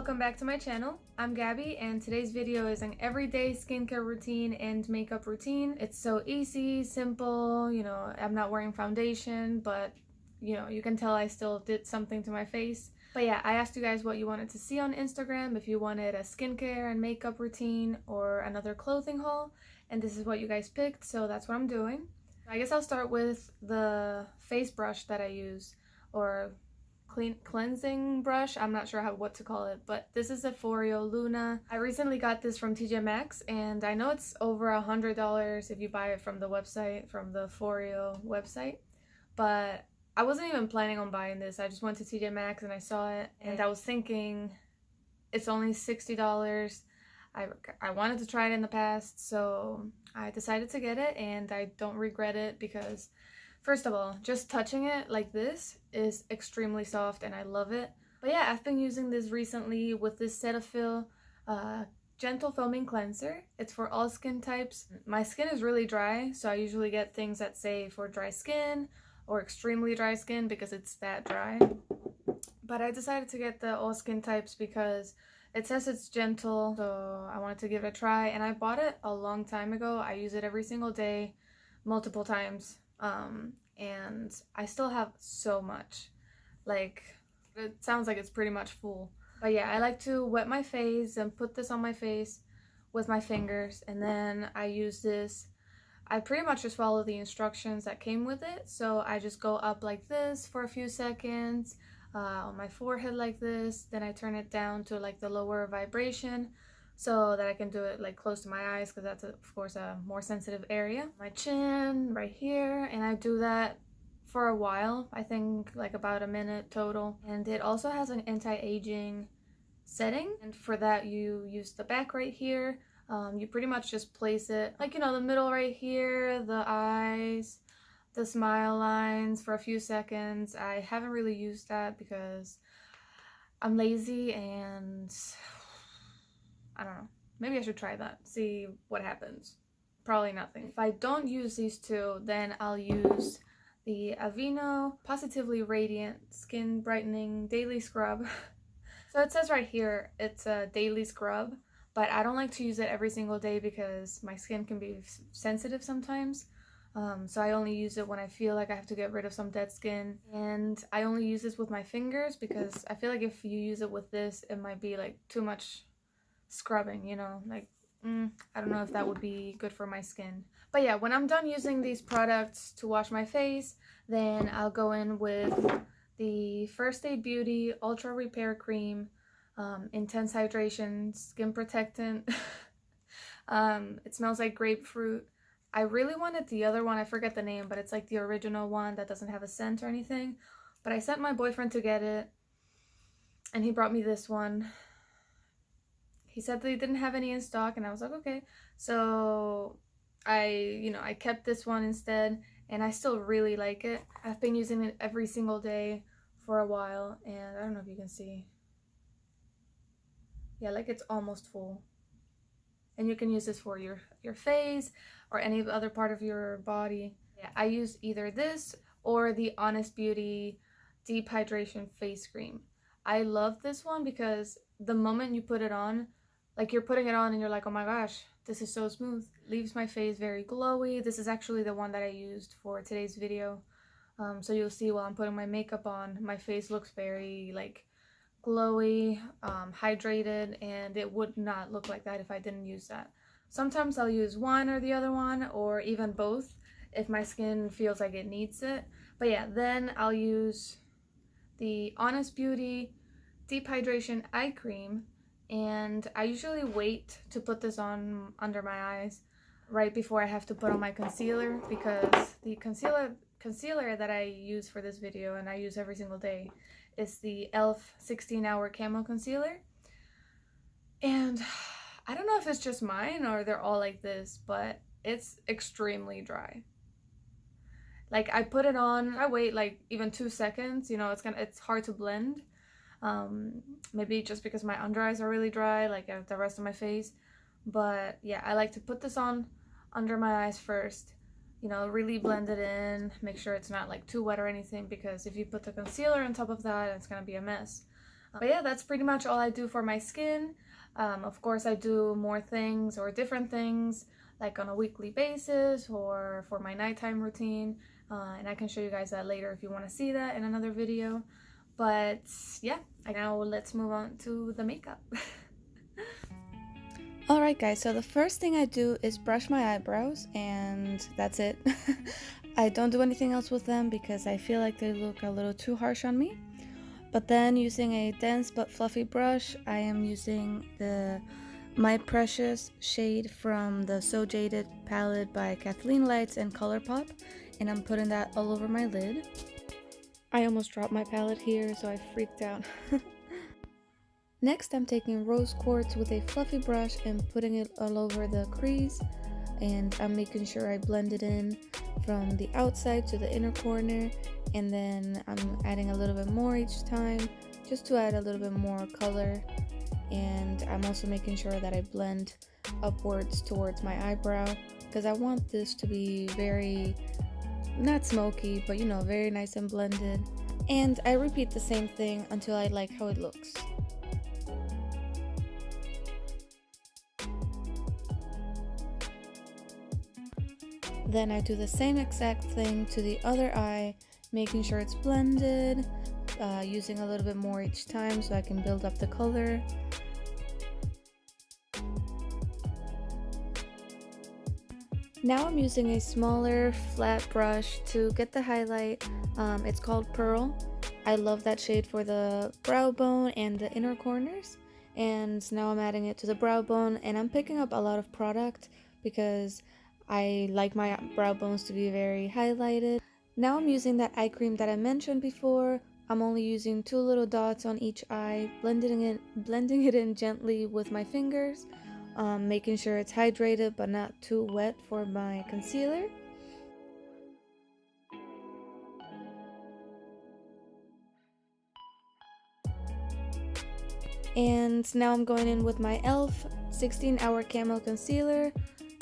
welcome back to my channel. I'm Gabby and today's video is an everyday skincare routine and makeup routine. It's so easy, simple, I'm not wearing foundation, but you can tell I still did something to my face. But yeah, I asked you guys what you wanted to see on Instagram, if you wanted a skincare and makeup routine or another clothing haul, and this is what you guys picked, so that's what I'm doing. I guess I'll start with the face brush that I use, or cleansing brush. I'm not sure what to call it, but this is a Foreo Luna. I recently got this from TJ Maxx and I know it's over $100 if you buy it from the website, from the Foreo website, but I wasn't even planning on buying this. I just went to TJ Maxx and I saw it and I was thinking it's only $60. I wanted to try it in the past, so I decided to get it and I don't regret it because first of all, just touching it like this is extremely soft and I love it. But yeah, I've been using this recently with this Cetaphil Gentle Foaming Cleanser. It's for all skin types. My skin is really dry, so I usually get things that say for dry skin or extremely dry skin because it's that dry. But I decided to get the all skin types because it says it's gentle, so I wanted to give it a try. And I bought it a long time ago. I use it every single day, multiple times. And I still have so much, like it sounds like it's pretty much full. But yeah, I like to wet my face and put this on my face with my fingers, and then I use this. I pretty much just follow the instructions that came with it, so I just go up like this for a few seconds on my forehead like this, then I turn it down to like the lower vibration so that I can do it like close to my eyes because that's of course a more sensitive area. My chin right here, and I do that for a while, I think like about a minute total. And it also has an anti-aging setting, and for that you use the back right here. You pretty much just place it like the middle right here, the eyes, the smile lines for a few seconds. I haven't really used that because I'm lazy and I don't know. Maybe I should try that, see what happens. Probably nothing. If I don't use these two, then I'll use the Aveeno Positively Radiant Skin Brightening Daily Scrub. So it says right here it's a daily scrub, but I don't like to use it every single day because my skin can be sensitive sometimes. So I only use it when I feel like I have to get rid of some dead skin. And I only use this with my fingers because I feel like if you use it with this, it might be like too much scrubbing, like I don't know if that would be good for my skin. But yeah, when I'm done using these products to wash my face, then I'll go in with the First Aid Beauty Ultra Repair Cream, Intense Hydration Skin Protectant. It smells like grapefruit. I really wanted the other one, I forget the name, but it's like the original one that doesn't have a scent or anything. But I sent my boyfriend to get it and he brought me this one. He said they didn't have any in stock and I was like, okay. So I kept this one instead and I still really like it. I've been using it every single day for a while and I don't know if you can see. Yeah, like it's almost full. And you can use this for your face or any other part of your body. Yeah, I use either this or the Honest Beauty Deep Hydration Face Cream. I love this one because the moment you put it on, like you're putting it on and you're like, oh my gosh, this is so smooth. Leaves my face very glowy. This is actually the one that I used for today's video. So you'll see while I'm putting my makeup on, my face looks very like glowy, hydrated, and it would not look like that if I didn't use that. Sometimes I'll use one or the other one, or even both if my skin feels like it needs it. But yeah, then I'll use the Honest Beauty Deep Hydration Eye Cream. And I usually wait to put this on under my eyes right before I have to put on my concealer, because the concealer that I use for this video and I use every single day is the e.l.f. 16-Hour Camo Concealer. And I don't know if it's just mine or they're all like this, but it's extremely dry. Like I put it on, I wait like even 2 seconds, it's hard to blend. Maybe just because my under eyes are really dry, like the rest of my face. But yeah, I like to put this on under my eyes first, really blend it in, make sure it's not like too wet or anything, because if you put the concealer on top of that, it's gonna be a mess. But yeah, that's pretty much all I do for my skin. Of course, I do more things or different things like on a weekly basis or for my nighttime routine. And I can show you guys that later if you want to see that in another video. But yeah, now let's move on to the makeup. Alright guys, so the first thing I do is brush my eyebrows and that's it. I don't do anything else with them because I feel like they look a little too harsh on me. But then using a dense but fluffy brush, I am using the My Precious shade from the So Jaded palette by Kathleen Lights and Colourpop, and I'm putting that all over my lid. I almost dropped my palette here, so I freaked out. Next, I'm taking rose quartz with a fluffy brush and putting it all over the crease, and I'm making sure I blend it in from the outside to the inner corner, and then I'm adding a little bit more each time just to add a little bit more color. And I'm also making sure that I blend upwards towards my eyebrow because I want this to be very, not smoky, but you know, very nice and blended. And I repeat the same thing until I like how it looks. Then I do the same exact thing to the other eye, making sure it's blended, using a little bit more each time so I can build up the color. Now I'm using a smaller flat brush to get the highlight. It's called Pearl. I love that shade for the brow bone and the inner corners. And now I'm adding it to the brow bone, and I'm picking up a lot of product because I like my brow bones to be very highlighted. Now I'm using that eye cream that I mentioned before. I'm only using 2 little dots on each eye, blending it in gently with my fingers, making sure it's hydrated but not too wet for my concealer. And now I'm going in with my e.l.f. 16-hour Camo Concealer,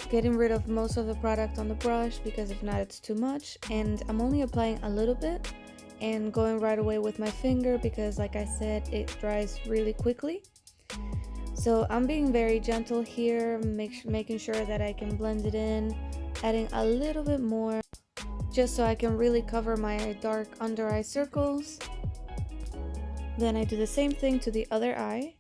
getting rid of most of the product on the brush because if not it's too much, and I'm only applying a little bit and going right away with my finger because like I said, it dries really quickly. So I'm being very gentle here, making sure that I can blend it in, adding a little bit more just so I can really cover my dark under eye circles. Then I do the same thing to the other eye.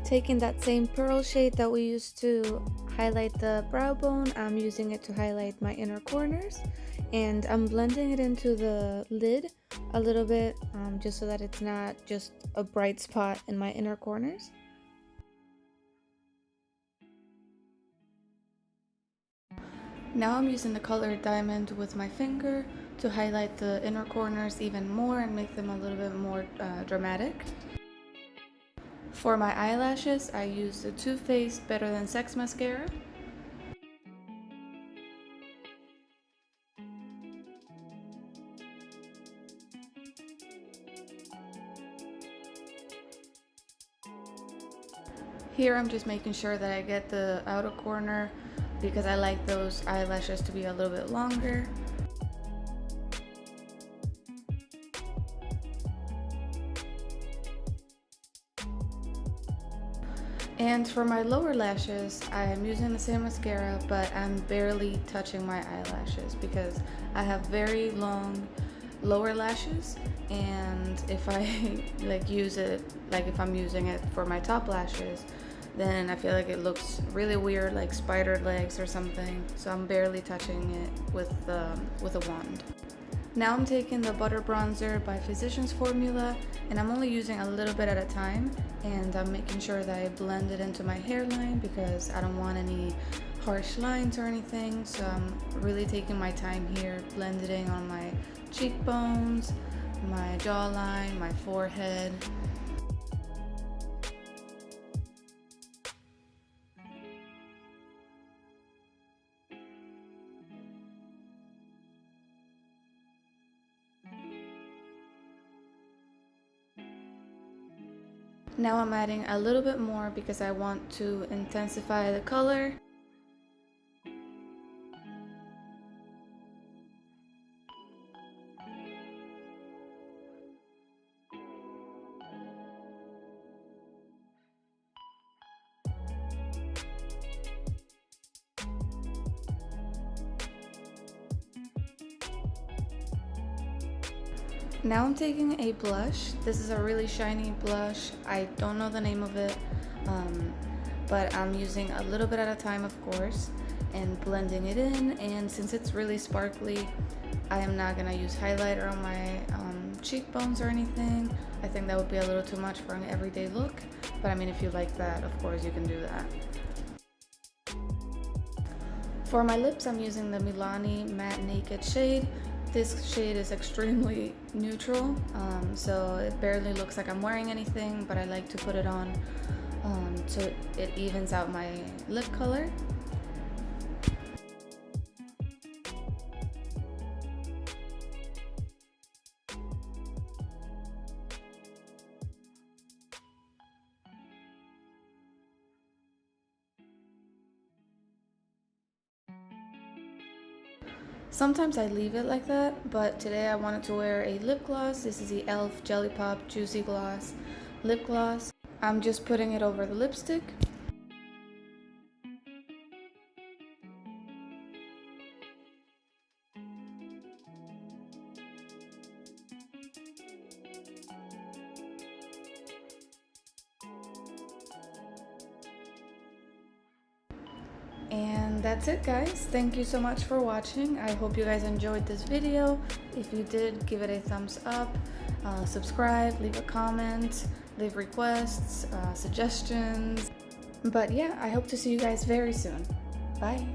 Taking that same pearl shade that we used to highlight the brow bone, I'm using it to highlight my inner corners, and I'm blending it into the lid a little bit just so that it's not just a bright spot in my inner corners. Now I'm using the color Diamond with my finger to highlight the inner corners even more and make them a little bit more dramatic. For my eyelashes, I use the Too Faced Better Than Sex mascara. Here I'm just making sure that I get the outer corner because I like those eyelashes to be a little bit longer. And for my lower lashes, I'm using the same mascara, but I'm barely touching my eyelashes because I have very long lower lashes, and if I like use it, like if I'm using it for my top lashes, then I feel like it looks really weird, like spider legs or something. So I'm barely touching it with a wand. Now I'm taking the Butter Bronzer by Physicians Formula, and I'm only using a little bit at a time, and I'm making sure that I blend it into my hairline because I don't want any harsh lines or anything. So I'm really taking my time here, blending on my cheekbones, my jawline, my forehead. Now I'm adding a little bit more because I want to intensify the color. Now I'm taking a blush. This is a really shiny blush. I don't know the name of it, but I'm using a little bit at a time, of course, and blending it in. And since it's really sparkly, I am not gonna use highlighter on my cheekbones or anything. I think that would be a little too much for an everyday look, but I mean, if you like that, of course you can do that. For my lips, I'm using the Milani Matte Naked shade. This shade is extremely neutral, so it barely looks like I'm wearing anything, but I like to put it on so it evens out my lip color. Sometimes I leave it like that, but today I wanted to wear a lip gloss. This is the e.l.f. Jelly Pop Juicy Gloss lip gloss. I'm just putting it over the lipstick. And that's it, guys. Thank you so much for watching. I hope you guys enjoyed this video. If you did, give it a thumbs up, subscribe, leave a comment, leave requests, suggestions. But yeah, I hope to see you guys very soon. Bye.